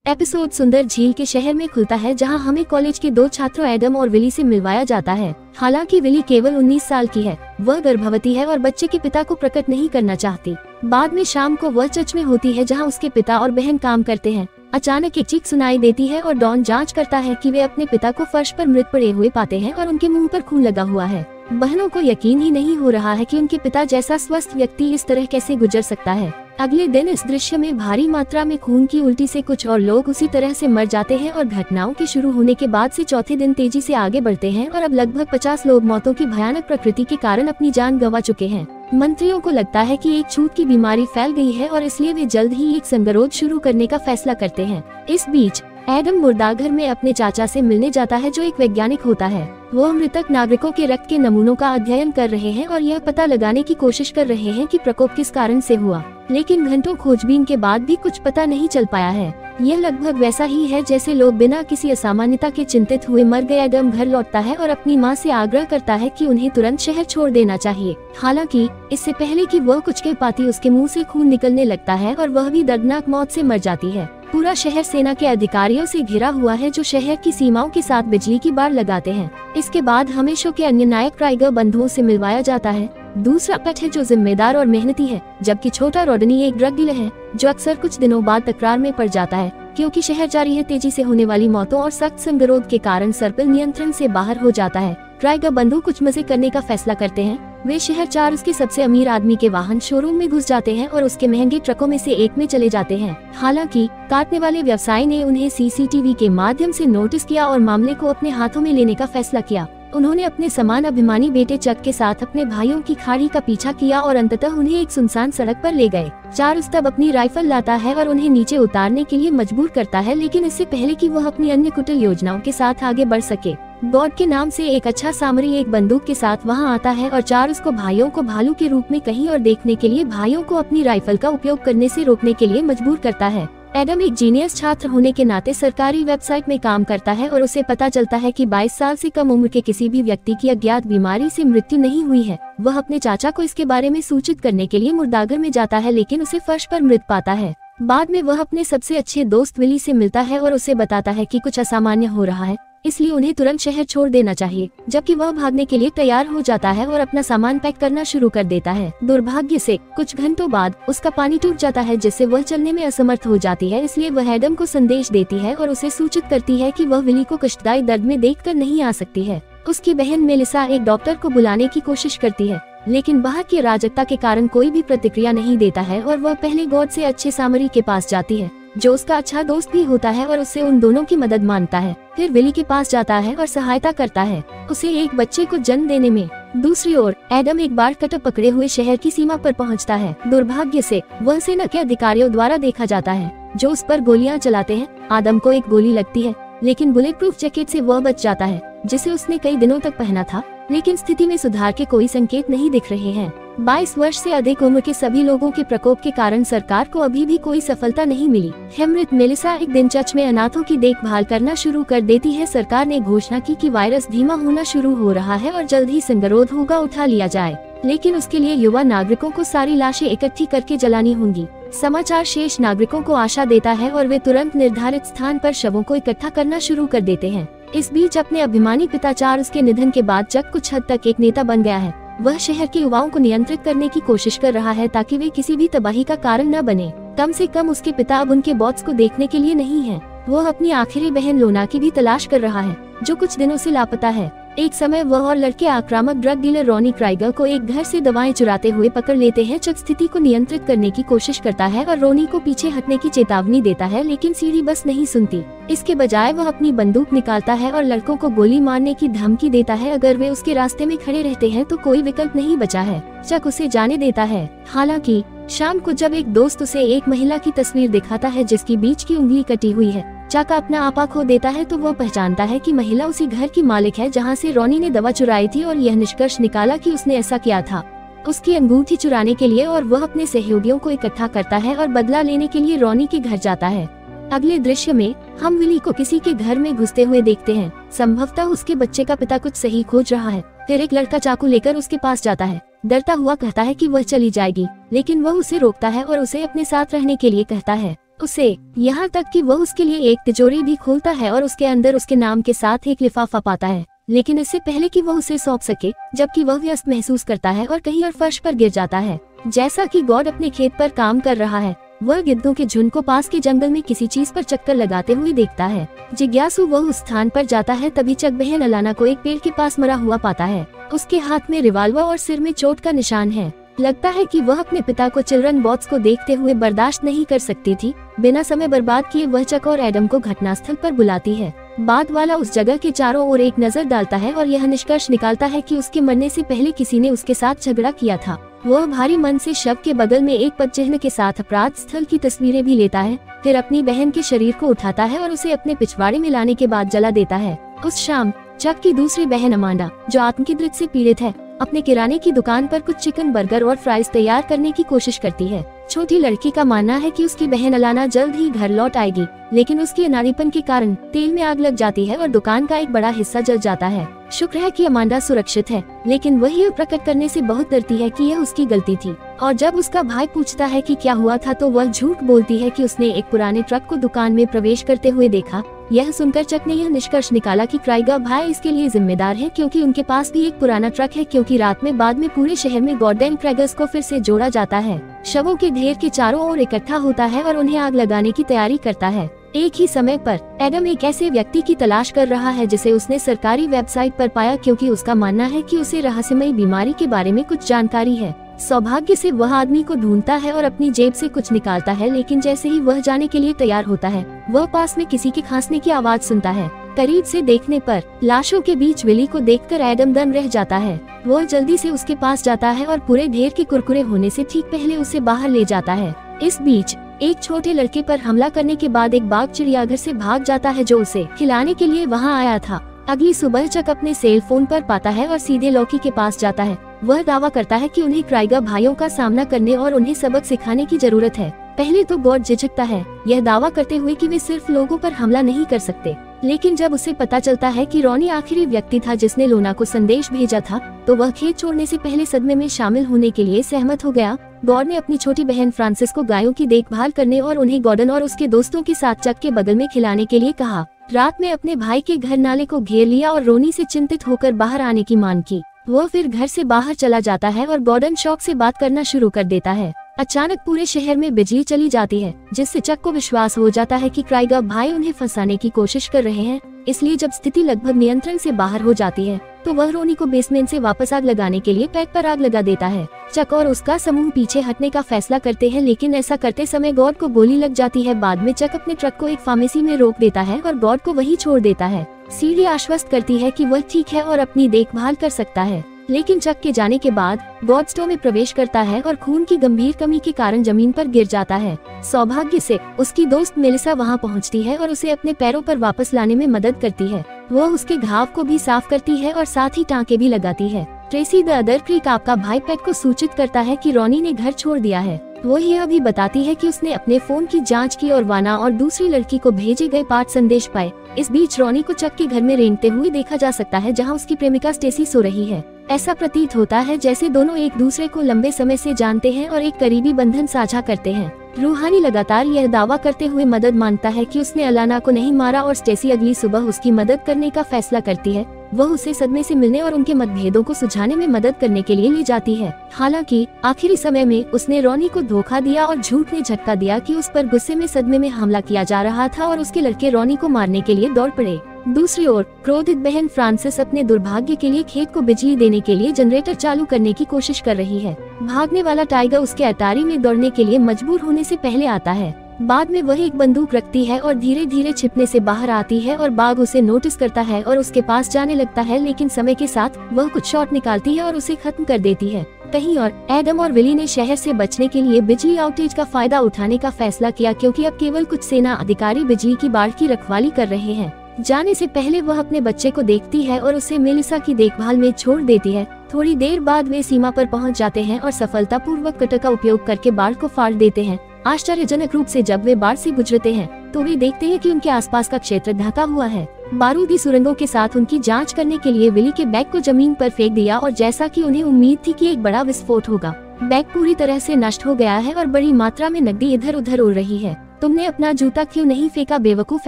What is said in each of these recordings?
Episode सुंदर झील के शहर में खुलता है, जहां हमें कॉलेज के 2 छात्रों एडम और विली से मिलवाया जाता है। हालांकि विली केवल 19 साल की है, वह गर्भवती है और बच्चे के पिता को प्रकट नहीं करना चाहती। बाद में शाम को वह चर्च में होती है, जहां उसके पिता और बहन काम करते हैं। अचानक एक चीख सुनाई देती है और डॉन जांच करता है कि वे अपने पिता को फर्श पर मृत पड़े हुए पाते हैं और उनके मुंह पर खून लगा हुआ है। बहनों को यकीन ही नहीं हो रहा है कि उनके पिता जैसा स्वस्थ व्यक्ति इस तरह कैसे गुजर सकता है। अगले दिन इस दृश्य में भारी मात्रा में खून की उल्टी से कुछ और लोग उसी तरह से मर जाते हैं और घटनाओं के शुरू होने के बाद से चौथे दिन तेजी से आगे बढ़ते हैं और अब लगभग 50 लोग मौतों की भयानक प्रकृति के कारण अपनी जान गंवा चुके हैं। मंत्रियों को लगता है कि एक छूत की बीमारी फैल गई है और इसलिए वे जल्द ही एक संगरोध शुरू करने का फैसला करते हैं। इस बीच एडम मुर्दाघर में अपने चाचा से मिलने जाता है, जो एक वैज्ञानिक होता है। वो मृतक नागरिकों के रक्त के नमूनों का अध्ययन कर रहे हैं और यह पता लगाने की कोशिश कर रहे हैं कि प्रकोप किस कारण से हुआ। लेकिन घंटों खोजबीन के बाद भी कुछ पता नहीं चल पाया है। यह लगभग वैसा ही है जैसे लोग बिना किसी असामान्यता के चिंतित हुए मर गए। एडम घर लौटता है और अपनी माँ से आग्रह करता है कि उन्हें तुरंत शहर छोड़ देना चाहिए। हालांकि इससे पहले कि वह कुछ कह पाती, उसके मुंह से खून निकलने लगता है और वह भी दर्दनाक मौत से मर जाती है। पूरा शहर सेना के अधिकारियों से घिरा हुआ है, जो शहर की सीमाओं के साथ बिजली की बाड़ लगाते हैं। इसके बाद हमें शो के अन्य नायक क्राइगर बंधुओं से मिलवाया जाता है। दूसरा पट है जो जिम्मेदार और मेहनती है, जबकि छोटा रोडनी एक ड्रग डीलर है जो अक्सर कुछ दिनों बाद तकरार में पड़ जाता है, क्योंकि शहर जारी है तेजी से होने वाली मौतों और सख्त संगरोध के कारण सर्पिल नियंत्रण से बाहर हो जाता है। क्राइगर बंधु कुछ मजे करने का फैसला करते हैं। वे शहर 4 उसके सबसे अमीर आदमी के वाहन शोरूम में घुस जाते हैं और उसके महंगे ट्रकों में से एक में चले जाते हैं। हालांकि काटने वाले व्यवसायी ने उन्हें सीसीटीवी के माध्यम से नोटिस किया और मामले को अपने हाथों में लेने का फैसला किया। उन्होंने अपने समान अभिमानी बेटे चक के साथ अपने भाइयों की खाड़ी का पीछा किया और अंततः उन्हें एक सुनसान सड़क पर ले गए। चार्ल्स तब अपनी राइफल लाता है और उन्हें नीचे उतारने के लिए मजबूर करता है, लेकिन इससे पहले कि वह अपनी अन्य कुटिल योजनाओं के साथ आगे बढ़ सके। गॉड के नाम से एक अच्छा सामरी एक बंदूक के साथ वहां आता है और चार्ल्स को भाइयों को भालू के रूप में कहीं और देखने के लिए भाइयों को अपनी राइफल का उपयोग करने से रोकने के लिए मजबूर करता है। एडम एक जीनियस छात्र होने के नाते सरकारी वेबसाइट में काम करता है और उसे पता चलता है कि 22 साल से कम उम्र के किसी भी व्यक्ति की अज्ञात बीमारी से मृत्यु नहीं हुई है। वह अपने चाचा को इसके बारे में सूचित करने के लिए मुर्दाघर में जाता है, लेकिन उसे फर्श पर मृत पाता है। बाद में वह अपने सबसे अच्छे दोस्त विली से मिलता है और उसे बताता है कि कुछ असामान्य हो रहा है, इसलिए उन्हें तुरंत शहर छोड़ देना चाहिए। जबकि वह भागने के लिए तैयार हो जाता है और अपना सामान पैक करना शुरू कर देता है। दुर्भाग्य से कुछ घंटों बाद उसका पानी टूट जाता है, जिससे वह चलने में असमर्थ हो जाती है। इसलिए वह एडम को संदेश देती है और उसे सूचित करती है कि वह विली को कष्टदायी दर्द में देखकर नहीं आ सकती है। उसकी बहन मेलिसा एक डॉक्टर को बुलाने की कोशिश करती है, लेकिन बाहर की अराजकता के कारण कोई भी प्रतिक्रिया नहीं देता है और वह पहले गॉड से अच्छे सामरी के पास जाती है, जो उसका अच्छा दोस्त भी होता है और उससे उन दोनों की मदद मांगता है। फिर विली के पास जाता है और सहायता करता है उसे एक बच्चे को जन्म देने में। दूसरी ओर एडम एक बार कटर पकड़े हुए शहर की सीमा पर पहुंचता है। दुर्भाग्य से वह सेना के अधिकारियों द्वारा देखा जाता है, जो उस पर गोलियां चलाते हैं। आदम को एक गोली लगती है, लेकिन बुलेट प्रूफ जैकेट से वह बच जाता है, जिसे उसने कई दिनों तक पहना था। लेकिन स्थिति में सुधार के कोई संकेत नहीं दिख रहे हैं। 22 वर्ष से अधिक उम्र के सभी लोगों के प्रकोप के कारण सरकार को अभी भी कोई सफलता नहीं मिली। हेमरित मेलिसा एक दिन चर्च में अनाथों की देखभाल करना शुरू कर देती है। सरकार ने घोषणा की कि वायरस धीमा होना शुरू हो रहा है और जल्द ही संगरोध होगा उठा लिया जाए, लेकिन उसके लिए युवा नागरिकों को सारी लाशें इकट्ठी करके जलानी होंगी। समाचार शेष नागरिकों को आशा देता है और वे तुरंत निर्धारित स्थान पर शवों को इकट्ठा करना शुरू कर देते हैं। इस बीच अपने अभिमानी पिता चार्ल्स के निधन के बाद चक कुछ हद तक एक नेता बन गया है। वह शहर के युवाओं को नियंत्रित करने की कोशिश कर रहा है ताकि वे किसी भी तबाही का कारण न बने। कम से कम उसके पिता अब उनके बॉस को देखने के लिए नहीं है। वह अपनी आखिरी बहन लोना की भी तलाश कर रहा है, जो कुछ दिनों से लापता है। एक समय वह और लड़के आक्रामक ड्रग डीलर रॉनी क्राइगर को एक घर से दवाएं चुराते हुए पकड़ लेते हैं। चक स्थिति को नियंत्रित करने की कोशिश करता है और रोनी को पीछे हटने की चेतावनी देता है, लेकिन सीढ़ी बस नहीं सुनती। इसके बजाय वह अपनी बंदूक निकालता है और लड़कों को गोली मारने की धमकी देता है अगर वे उसके रास्ते में खड़े रहते हैं तो कोई विकल्प नहीं बचा है। चक उसे जाने देता है। हालांकि शाम को जब एक दोस्त उसे एक महिला की तस्वीर दिखाता है जिसकी बीच की उंगली कटी हुई है, चक अपना आपा खो देता है तो वह पहचानता है कि महिला उसी घर की मालिक है जहां से रॉनी ने दवा चुराई थी और यह निष्कर्ष निकाला कि उसने ऐसा किया था उसकी अंगूठी चुराने के लिए। और वह अपने सहयोगियों को इकट्ठा करता है और बदला लेने के लिए रॉनी के घर जाता है। अगले दृश्य में हम विली को किसी के घर में घुसते हुए देखते हैं। संभवतः उसके बच्चे का पिता कुछ सही खोज रहा है। फिर एक लड़का चाकू लेकर उसके पास जाता है, डरता हुआ कहता है कि वह चली जाएगी, लेकिन वह उसे रोकता है और उसे अपने साथ रहने के लिए कहता है। उसे, यहाँ तक कि वह उसके लिए एक तिजोरी भी खोलता है और उसके अंदर उसके नाम के साथ एक लिफाफा पाता है, लेकिन इससे पहले कि वह उसे सौंप सके, जबकि वह व्यस्त महसूस करता है और कहीं और फर्श पर गिर जाता है। जैसा कि गॉड अपने खेत पर काम कर रहा है, वह गिद्धों के झुंड को पास के जंगल में किसी चीज पर चक्कर लगाते हुए देखता है। जिज्ञासु वह उस स्थान पर जाता है, तभी चक बहन अलाना को एक पेड़ के पास मरा हुआ पाता है। उसके हाथ में रिवाल्वर और सिर में चोट का निशान है। लगता है कि वह अपने पिता को चिल्ड्रन बॉट्स को देखते हुए बर्दाश्त नहीं कर सकती थी। बिना समय बर्बाद किए वह चक और एडम को घटनास्थल पर बुलाती है। बाद वाला उस जगह के चारों ओर एक नजर डालता है और यह निष्कर्ष निकालता है कि उसके मरने से पहले किसी ने उसके साथ झगड़ा किया था। वह भारी मन से शव के बगल में एक पदचिह्न के साथ अपराध स्थल की तस्वीरें भी लेता है, फिर अपनी बहन के शरीर को उठाता है और उसे अपने पिछवाड़े में लाने के बाद जला देता है। उस शाम चक की दूसरी बहन अमांडा, जो आत्मकेंद्रित से पीड़ित है, अपने किराने की दुकान पर कुछ चिकन बर्गर और फ्राइज तैयार करने की कोशिश करती है। छोटी लड़की का मानना है कि उसकी बहन अलाना जल्द ही घर लौट आएगी, लेकिन उसके अनाड़ीपन के कारण तेल में आग लग जाती है और दुकान का एक बड़ा हिस्सा जल जाता है। शुक्र है कि अमांडा सुरक्षित है, लेकिन वह यह प्रकट करने से बहुत डरती है कि यह उसकी गलती थी। और जब उसका भाई पूछता है कि क्या हुआ था, तो वह झूठ बोलती है कि उसने एक पुराने ट्रक को दुकान में प्रवेश करते हुए देखा। यह सुनकर चक ने यह निष्कर्ष निकाला कि क्राइगर भाई इसके लिए जिम्मेदार है, क्योंकि उनके पास भी एक पुराना ट्रक है। क्योंकि रात में बाद में पूरे शहर में गॉर्डन क्रैगर्स को फिर से जोड़ा जाता है। शवों के ढेर के चारों ओर इकट्ठा होता है और उन्हें आग लगाने की तैयारी करता है। एक ही समय पर एडम एक ऐसे व्यक्ति की तलाश कर रहा है जिसे उसने सरकारी वेबसाइट पर पाया, क्योंकि उसका मानना है कि उसे रहस्यमयी बीमारी के बारे में कुछ जानकारी है। सौभाग्य से वह आदमी को ढूंढता है और अपनी जेब से कुछ निकालता है, लेकिन जैसे ही वह जाने के लिए तैयार होता है, वह पास में किसी के खांसने की आवाज सुनता है। करीब से देखने पर लाशों के बीच विली को देखकर एडम दम रह जाता है। वह जल्दी से उसके पास जाता है और पूरे ढेर के कुरकुरे होने से ठीक पहले उसे बाहर ले जाता है। इस बीच एक छोटे लड़के पर हमला करने के बाद एक बाघ चिड़ियाघर से भाग जाता है, जो उसे खिलाने के लिए वहां आया था। अगली सुबह चक अपने सेल फोन पर पाता है और सीधे लॉकी के पास जाता है। वह दावा करता है कि उन्हें क्राइगर भाइयों का सामना करने और उन्हें सबक सिखाने की जरूरत है। पहले तो गॉड झिझकता है, यह दावा करते हुए कि वे सिर्फ लोगों पर हमला नहीं कर सकते, लेकिन जब उसे पता चलता है कि रॉनी आखिरी व्यक्ति था जिसने लोना को संदेश भेजा था, तो वह खेत छोड़ने से पहले सदमे में शामिल होने के लिए सहमत हो गया। गॉड ने अपनी छोटी बहन फ्रांसिस को गायों की देखभाल करने और उन्हें गॉर्डन और उसके दोस्तों के साथ चक के बगल में खिलाने के लिए कहा। रात में अपने भाई के घर नाले को घेर लिया और रोनी से चिंतित होकर बाहर आने की मांग की। वह फिर घर से बाहर चला जाता है और गॉर्डन शौक से बात करना शुरू कर देता है। अचानक पूरे शहर में बिजली चली जाती है, जिससे चक को विश्वास हो जाता है कि क्राइगर भाई उन्हें फंसाने की कोशिश कर रहे हैं। इसलिए जब स्थिति लगभग नियंत्रण से बाहर हो जाती है, तो वह रोनी को बेसमेंट से वापस आग लगाने के लिए पैक पर आग लगा देता है। चक और उसका समूह पीछे हटने का फैसला करते हैं, लेकिन ऐसा करते समय गॉड को गोली लग जाती है। बाद में चक अपने ट्रक को एक फार्मेसी में रोक देता है और गॉड को वहीं छोड़ देता है। सीढ़ी आश्वस्त करती है कि वह ठीक है और अपनी देखभाल कर सकता है, लेकिन चक के जाने के बाद गॉड स्टोर में प्रवेश करता है और खून की गंभीर कमी के कारण जमीन पर गिर जाता है। सौभाग्य से उसकी दोस्त मेलिसा वहां पहुंचती है और उसे अपने पैरों पर वापस लाने में मदद करती है। वह उसके घाव को भी साफ करती है और साथ ही टाँके भी लगाती है। ट्रेसी द अदर क्रीक आपका भाई पेट को सूचित करता है कि रॉनी ने घर छोड़ दिया है। वो यह भी बताती है कि उसने अपने फोन की जांच की और वाना और दूसरी लड़की को भेजे गए 5 संदेश पाए। इस बीच रॉनी को चक के घर में रेंगते हुए देखा जा सकता है, जहां उसकी प्रेमिका स्टेसी सो रही है। ऐसा प्रतीत होता है जैसे दोनों एक दूसरे को लंबे समय से जानते हैं और एक करीबी बंधन साझा करते हैं। रूहानी लगातार यह दावा करते हुए मदद मांगता है कि उसने अलाना को नहीं मारा और स्टेसी अगली सुबह उसकी मदद करने का फैसला करती है। वह उसे सदमे से मिलने और उनके मतभेदों को सुलझाने में मदद करने के लिए ले जाती है। हालांकि आखिरी समय में उसने रॉनी को धोखा दिया और झूठ ने झटका दिया कि उस पर गुस्से में सदमे में हमला किया जा रहा था और उसके लड़के रॉनी को मारने के लिए दौड़ पड़े। दूसरी ओर क्रोधित बहन फ्रांसिस अपने दुर्भाग्य के लिए खेत को बिजली देने के लिए जनरेटर चालू करने की कोशिश कर रही है। भागने वाला टाइगर उसके अटारी में दौड़ने के लिए मजबूर होने से पहले आता है। बाद में वह एक बंदूक रखती है और धीरे धीरे छिपने से बाहर आती है और बाघ उसे नोटिस करता है और उसके पास जाने लगता है, लेकिन समय के साथ वह कुछ शॉट निकालती है और उसे खत्म कर देती है। कहीं और एडम और विली ने शहर से बचने के लिए बिजली आउटेज का फायदा उठाने का फैसला किया, क्योंकि अब केवल कुछ सेना अधिकारी बिजली की बाढ़ की रखवाली कर रहे हैं। जाने से पहले वह अपने बच्चे को देखती है और उसे मेलिसा की देखभाल में छोड़ देती है। थोड़ी देर बाद वे सीमा पर पहुंच जाते हैं और सफलतापूर्वक कटर का उपयोग करके बाढ़ को फाड़ देते हैं। आश्चर्यजनक रूप से जब वे बाढ़ से गुजरते हैं तो वे देखते हैं कि उनके आसपास का क्षेत्र ढका हुआ है। बारूदी सुरंगों के साथ उनकी जांच करने के लिए विली के बैग को जमीन पर फेंक दिया और जैसा कि उन्हें उम्मीद थी कि एक बड़ा विस्फोट होगा, बैग पूरी तरह से नष्ट हो गया है और बड़ी मात्रा में नकदी इधर उधर उड़ रही है। तुमने अपना जूता क्यों नहीं फेंका? बेवकूफ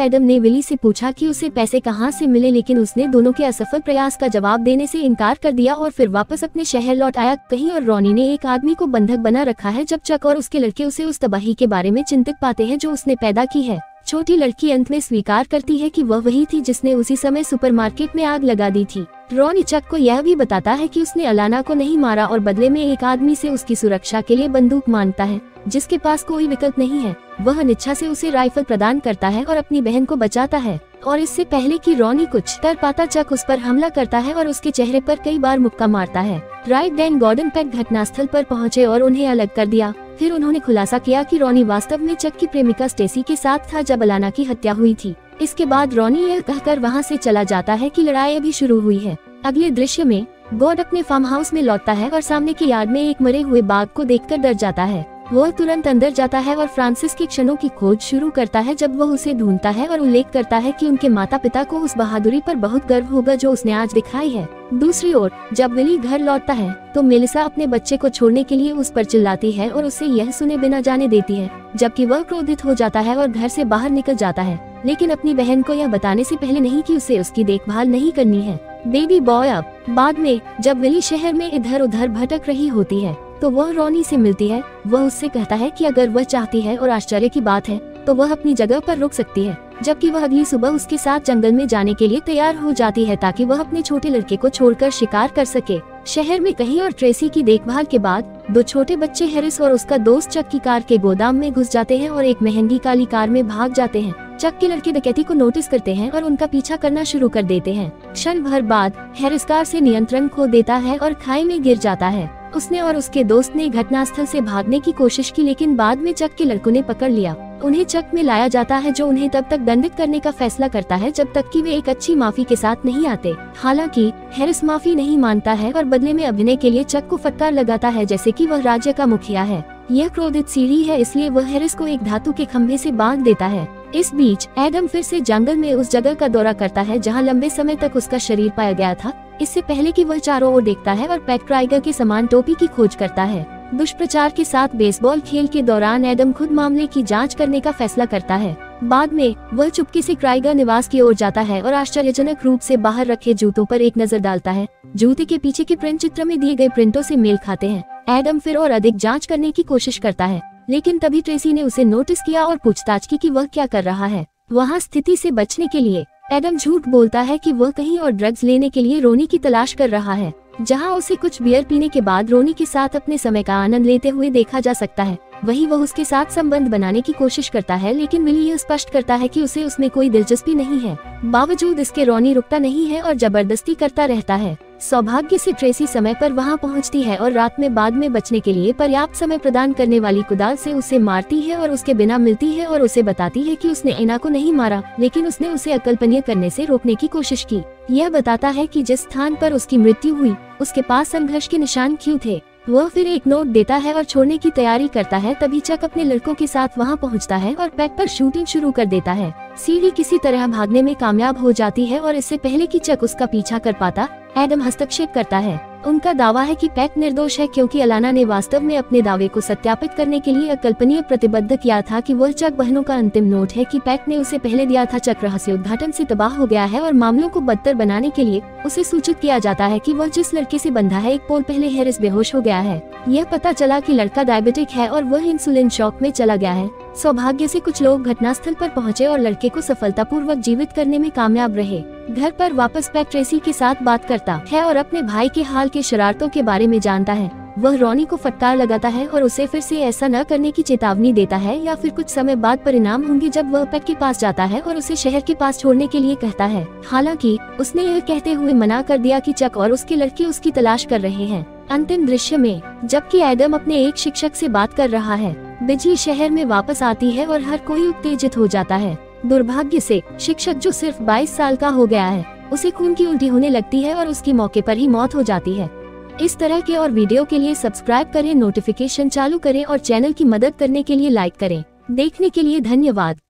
एडम ने विली से पूछा कि उसे पैसे कहाँ से मिले, लेकिन उसने दोनों के असफल प्रयास का जवाब देने से इनकार कर दिया और फिर वापस अपने शहर लौट आया। कहीं और रॉनी ने एक आदमी को बंधक बना रखा है जब चक और उसके लड़के उसे उस तबाही के बारे में चिंतित पाते हैं जो उसने पैदा की है। छोटी लड़की अंत में स्वीकार करती है कि वह वही थी जिसने उसी समय सुपरमार्केट में आग लगा दी थी। रॉनी चक को यह भी बताता है कि उसने अलाना को नहीं मारा और बदले में एक आदमी से उसकी सुरक्षा के लिए बंदूक मांगता है जिसके पास कोई विकल्प नहीं है। वह अनिच्छा से उसे राइफल प्रदान करता है और अपनी बहन को बचाता है, और इससे पहले कि रॉनी कुछ कर पाता चक उस पर हमला करता है और उसके चेहरे पर कई बार मुक्का मारता है। राइट डैन गॉर्डन पेक घटनास्थल पर पहुँचे और उन्हें अलग कर दिया। फिर उन्होंने खुलासा किया कि रॉनी वास्तव में चक की प्रेमिका स्टेसी के साथ था जब अलाना की हत्या हुई थी। इसके बाद रॉनी यह कहकर वहाँ से चला जाता है कि लड़ाई अभी शुरू हुई है। अगले दृश्य में गॉड अपने फार्म हाउस में लौटता है और सामने की यार्ड में एक मरे हुए बाघ को देखकर डर जाता है। वह तुरंत अंदर जाता है और फ्रांसिस के क्षणों की खोज शुरू करता है जब वह उसे ढूंढता है और उल्लेख करता है कि उनके माता पिता को उस बहादुरी पर बहुत गर्व होगा जो उसने आज दिखाई है। दूसरी ओर जब विली घर लौटता है तो मेलिसा अपने बच्चे को छोड़ने के लिए उस पर चिल्लाती है और उसे यह सुने बिना जाने देती है, जबकि वह क्रोधित हो जाता है और घर से बाहर निकल जाता है, लेकिन अपनी बहन को यह बताने से पहले नहीं कि उसे उसकी देखभाल नहीं करनी है। बेबी बॉय अब बाद में जब विली शहर में इधर उधर भटक रही होती है तो वह रॉनी से मिलती है। वह उससे कहता है कि अगर वह चाहती है और आश्चर्य की बात है तो वह अपनी जगह पर रुक सकती है, जबकि वह अगली सुबह उसके साथ जंगल में जाने के लिए तैयार हो जाती है ताकि वह अपने छोटे लड़के को छोड़कर शिकार कर सके। शहर में कहीं और ट्रेसी की देखभाल के बाद दो छोटे बच्चे हैरिस और उसका दोस्त चक की कार के गोदाम में घुस जाते हैं और एक महंगी काली कार में भाग जाते हैं। चक के लड़के डकैती को नोटिस करते हैं और उनका पीछा करना शुरू कर देते हैं। क्षण भर बाद हैरिस कार से नियंत्रण खो देता है और खाई में गिर जाता है। उसने और उसके दोस्त ने घटनास्थल से भागने की कोशिश की, लेकिन बाद में चक के लड़कों ने पकड़ लिया। उन्हें चक में लाया जाता है जो उन्हें तब तक दंडित करने का फैसला करता है जब तक कि वे एक अच्छी माफी के साथ नहीं आते। हालांकि हैरिस माफी नहीं मानता है और बदले में अभिनय के लिए चक को फटकार लगाता है जैसे कि वह राज्य का मुखिया है। यह क्रोधित सीढ़ी है, इसलिए वह हैरिस को एक धातु के खंभे से बांध देता है। इस बीच एडम फिर से जंगल में उस जगह का दौरा करता है जहां लंबे समय तक उसका शरीर पाया गया था, इससे पहले कि वह चारों ओर देखता है और पैट क्राइगर के समान टोपी की खोज करता है। दुष्प्रचार के साथ बेसबॉल खेल के दौरान एडम खुद मामले की जांच करने का फैसला करता है। बाद में वह चुपके से क्राइगर निवास की ओर जाता है और आश्चर्यजनक रूप से बाहर रखे जूतों पर एक नजर डालता है। जूते के पीछे के प्रिंट चित्र में दिए गए प्रिंटों से मेल खाते हैं। एडम फिर और अधिक जांच करने की कोशिश करता है, लेकिन तभी ट्रेसी ने उसे नोटिस किया और पूछताछ की कि वह क्या कर रहा है। वहाँ स्थिति से बचने के लिए एडम झूठ बोलता है कि वह कहीं और ड्रग्स लेने के लिए रोनी की तलाश कर रहा है, जहां उसे कुछ बियर पीने के बाद रोनी के साथ अपने समय का आनंद लेते हुए देखा जा सकता है। वहीं वह उसके साथ संबंध बनाने की कोशिश करता है, लेकिन विली यह स्पष्ट करता है कि उसे उसमें कोई दिलचस्पी नहीं है। बावजूद इसके रॉनी रुकता नहीं है और जबरदस्ती करता रहता है। सौभाग्य से ट्रेसी समय पर वहां पहुंचती है और रात में बाद में बचने के लिए पर्याप्त समय प्रदान करने वाली कुदाल से उसे मारती है और उसके बिना मिलती है और उसे बताती है कि उसने ऐना को नहीं मारा, लेकिन उसने उसे अकल्पनीय करने से रोकने की कोशिश की। यह बताता है कि जिस स्थान पर उसकी मृत्यु हुई उसके पास संघर्ष के निशान क्यों थे। वह फिर एक नोट देता है और छोड़ने की तैयारी करता है। तभी चक अपने लड़कों के साथ वहां पहुंचता है और पैट पर शूटिंग शुरू कर देता है। सीढ़ी किसी तरह भागने में कामयाब हो जाती है और इससे पहले कि चक उसका पीछा कर पाता, एडम हस्तक्षेप करता है। उनका दावा है कि पैट निर्दोष है क्योंकि अलाना ने वास्तव में अपने दावे को सत्यापित करने के लिए अकल्पनीय प्रतिबद्ध किया था कि वह चक बहनों का अंतिम नोट है कि पैट ने उसे पहले दिया था। चक रहस्य उद्घाटन से तबाह हो गया है और मामलों को बदतर बनाने के लिए उसे सूचित किया जाता है कि वह जिस लड़के से बंधा है एक पोल पहले हैरिस बेहोश हो गया है। यह पता चला कि लड़का डायबिटिक है और वह इंसुलिन शॉक में चला गया है। सौभाग्य से कुछ लोग घटनास्थल पर पहुंचे और लड़के को सफलतापूर्वक जीवित करने में कामयाब रहे। घर पर वापस पैट ट्रेसी के साथ बात करता है और अपने भाई के हाल के शरारतों के बारे में जानता है। वह रॉनी को फटकार लगाता है और उसे फिर से ऐसा न करने की चेतावनी देता है या फिर कुछ समय बाद परिणाम होंगे जब वह पैट के पास जाता है और उसे शहर के पास छोड़ने के लिए कहता है। हालांकि उसने यह कहते हुए मना कर दिया कि चक और उसके लड़के उसकी तलाश कर रहे हैं। अंतिम दृश्य में जबकि एडम अपने एक शिक्षक से बात कर रहा है, बिजली शहर में वापस आती है और हर कोई उत्तेजित हो जाता है। दुर्भाग्य से शिक्षक जो सिर्फ 22 साल का हो गया है, उसे खून की उल्टी होने लगती है और उसकी मौके पर ही मौत हो जाती है। इस तरह के और वीडियो के लिए सब्सक्राइब करें, नोटिफिकेशन चालू करें और चैनल की मदद करने के लिए लाइक करें। देखने के लिए धन्यवाद।